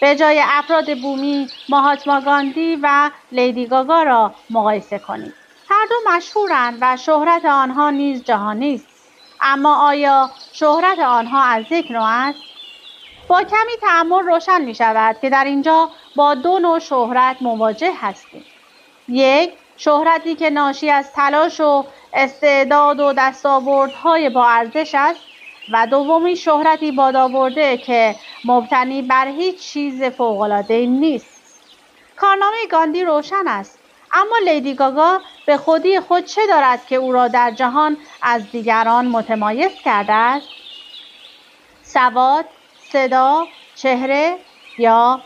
به جای افراد بومی، ماهاتما گاندی و لیدی گاگا را مقایسه کنید. هر دو مشهورند و شهرت آنها نیز جهانی است. اما آیا شهرت آنها از یک نوع است؟ با کمی تأمل روشن می شود که در اینجا با دو نوع شهرت مواجه هستیم. یک، شهرتی که ناشی از تلاش و استعداد و دستاوردهای با ارزش است و دومی شهرتی بادآورده که مبتنی بر هیچ چیز فوق‌العاده‌ای نیست. کارنامه گاندی روشن است، اما لیدی گاگا به خودی خود چه دارد که او را در جهان از دیگران متمایز کرده است؟ سواد، صدا، چهره یا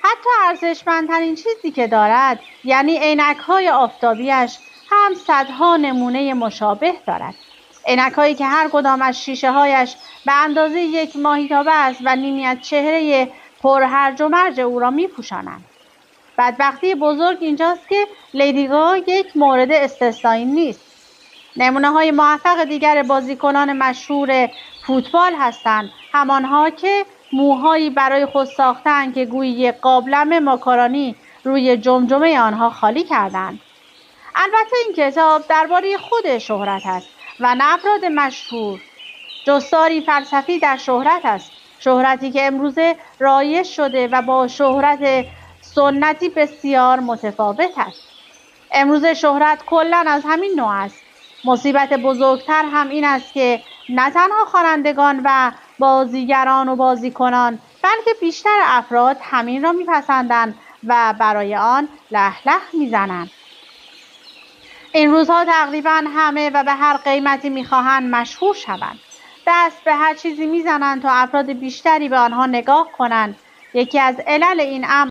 حتی ارزشمندترین چیزی که دارد، یعنی عینک‌های آفتابیش، هم صدها نمونه مشابه دارد. عینک‌هایی که هر کدام از شیشه‌هایش به اندازه یک ماهیتابه است و نیمی از چهره پرهرج و مرج او را می‌پوشانند. بدبختی بزرگ اینجاست که لیدی گاگا یک مورد استثنایی نیست. نمونه‌های موفق دیگر بازیکنان مشهور فوتبال هستند، همانها که موهایی برای خود ساختند که گویی یک قابلمه ماکارونی روی جمجمه آنها خالی کردند. البته این کتاب درباره خود شهرت است و نه افراد مشهور. جستاری فلسفی در شهرت است، شهرتی که امروزه رایج شده و با شهرت سنتی بسیار متفاوت است. امروزه شهرت کلاً از همین نوع است. مصیبت بزرگتر هم این است که نه تنها خوانندگان و بازیگران و بازیکنان، بلکه بیشتر افراد همین را میپسندند و برای آن له له میزنند. این روزها تقریباً همه و به هر قیمتی میخواهند مشهور شوند. دست به هر چیزی میزنند تا افراد بیشتری به آنها نگاه کنند. یکی از علل این امر